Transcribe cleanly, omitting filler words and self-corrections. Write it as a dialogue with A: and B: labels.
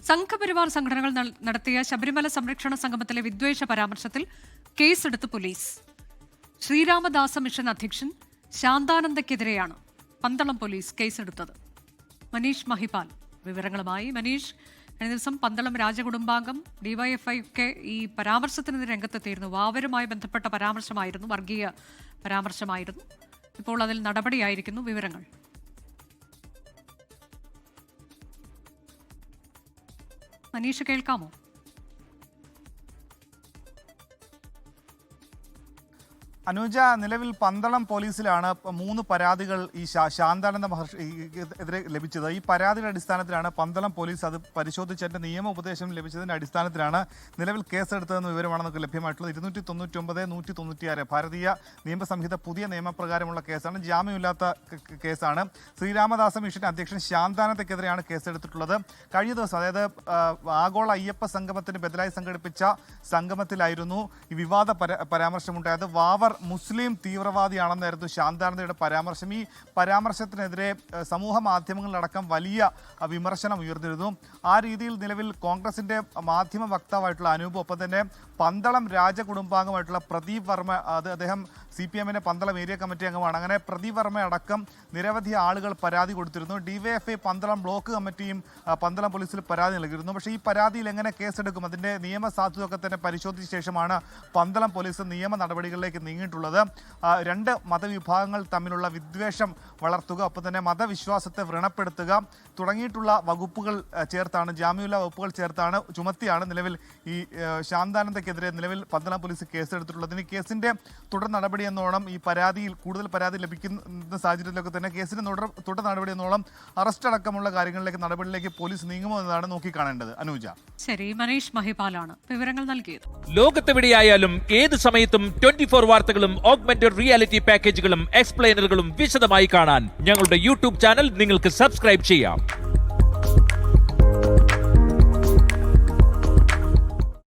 A: സംഘപരിവാർ സംഘടനകൾ നടത്തിയ ശബരിമല സംരക്ഷണ സംഗമത്തിലെ വിദ്വേഷ പരാമർശത്തിൽ കേസെടുത്ത് പോലീസ്. ശ്രീരാമദാസ മിഷൻ അധ്യക്ഷൻ ശാന്താനന്ദയ്ക്കെതിരെയാണ് പന്തളം പോലീസ് കേസെടുത്തത്. മനീഷ് മഹിപാൽ വിവരങ്ങളുമായി. മനീഷ്, കഴിഞ്ഞ ദിവസം പന്തളം രാജകുടുംബാംഗം ഡിവൈഎഫ്ഐ ഒക്കെ ഈ പരാമർശത്തിനെതിരെ രംഗത്തെത്തിയിരുന്നു. വാവരുമായി ബന്ധപ്പെട്ട പരാമർശമായിരുന്നു, വർഗീയ പരാമർശമായിരുന്നു. ഇപ്പോൾ അതിൽ നടപടിയായിരിക്കുന്നു. വിവരങ്ങൾ. മനീഷ്, കേൾക്കാമോ?
B: അനുജ, നിലവിൽ പന്തളം പോലീസിലാണ് 3 പരാതികൾ ഈ ശാന്താനന്ദ മഹർഷിക്കെതിരെ ലഭിച്ചത്. ഈ പരാതിയുടെ അടിസ്ഥാനത്തിലാണ് പന്തളം പോലീസ് അത് പരിശോധിച്ചതിന്റെ നിയമോപദേശം ലഭിച്ചതിന്റെ അടിസ്ഥാനത്തിലാണ് നിലവിൽ കേസെടുത്തതെന്ന വിവരമാണ് നമുക്ക് ലഭ്യമായിട്ടുള്ളത്. 299, 196 ഭാരതീയ നിയമസംഹിത പുതിയ നിയമപ്രകാരമുള്ള കേസാണ്. ജാമ്യമില്ലാത്ത കേസാണ്. ശ്രീരാമദാസ മിഷൻ അധ്യക്ഷൻ ശാന്താനന്ദയ്ക്കെതിരെയാണ് കേസെടുത്തിട്ടുള്ളത്. കഴിഞ്ഞ ദിവസം, അതായത് ആഗോള അയ്യപ്പ സംഗമത്തിന് ബദലായി സംഘടിപ്പിച്ച സംഗമത്തിലായിരുന്നു ഈ വിവാദ പരാമർശമുണ്ടായത്. വാവർ മുസ്ലിം തീവ്രവാദിയാണെന്നായിരുന്നു ശാന്താനന്ദയുടെ പരാമർശം. ഈ പരാമർശത്തിനെതിരെ സമൂഹ മാധ്യമങ്ങളിലടക്കം വലിയ വിമർശനം ഉയർന്നിരുന്നു. ആ രീതിയിൽ നിലവിൽ കോൺഗ്രസിന്റെ മാധ്യമ വക്താവായിട്ടുള്ള അനൂപ്, ഒപ്പം തന്നെ പന്തളം രാജകുടുംബാംഗമായിട്ടുള്ള പ്രദീപ് വർമ്മ, അദ്ദേഹം CPM-ന്റെ പന്തളം ഏരിയ കമ്മിറ്റി അംഗമാണ്. അങ്ങനെ പ്രദീപ് വർമ്മ അടക്കം നിരവധി ആളുകൾ പരാതി കൊടുത്തിരുന്നു. ഡിവൈഎഫ്ഐ പന്തളം ബ്ലോക്ക് കമ്മിറ്റിയും പന്തളം പോലീസിൽ പരാതി നൽകിയിരുന്നു. പക്ഷേ ഈ പരാതിയിൽ എങ്ങനെ കേസെടുക്കും, അതിന്റെ നിയമസാധുതയൊക്കെ തന്നെ പരിശോധിച്ച ശേഷമാണ് പന്തളം പോലീസ് നിയമ നടപടികളിലേക്ക് നീങ്ങിയിട്ടുള്ളത്. 2 മതവിഭാഗങ്ങൾ തമ്മിലുള്ള വിദ്വേഷം വളർത്തുക, ഒപ്പം തന്നെ മതവിശ്വാസത്തെ വ്രണപ്പെടുത്തുക തുടങ്ങിയിട്ടുള്ള വകുപ്പുകൾ ചേർത്താണ്, ജാമ്യമില്ലാ വകുപ്പുകൾ ചേർത്താണ് ചുമത്തിയാണ് നിലവിൽ ഈ ശാന്താനന്ദയ്ക്കെതിരെ നിലവിൽ പന്തളം പോലീസ് കേസെടുത്തിട്ടുള്ളത്. ഇനി കേസിന്റെ തുടർ നടപടി എന്നോണം ഈ പരാതിയിൽ കൂടുതൽ പരാതി ലഭിക്കുന്ന സാഹചര്യത്തിലൊക്കെ തന്നെ കേസിന്റെ തുടർ നടപടി എന്നോളം അറസ്റ്റ് അടക്കമുള്ള കാര്യങ്ങളിലേക്ക് നടപടിയിലേക്ക് പോലീസ് നീങ്ങുമോ എന്നതാണ് നോക്കിക്കാണേണ്ടത്. അനുജ.
A: ശരി, മനീഷ് മഹിപാലാണ് വിവരങ്ങൾ നൽകിയത്.
C: ലോകത്തെവിടെയായാലും ഏത് സമയത്തും 24 വാർത്തകളും ഓഗ്മെന്റഡ് റിയാലിറ്റി പാക്കേജുകളും എക്സ്പ്ലെയിനറുകളും വിശദമായി കാണാൻ ഞങ്ങളുടെ YouTube ചാനൽ നിങ്ങൾക്ക് സബ്സ്ക്രൈബ് ചെയ്യാം.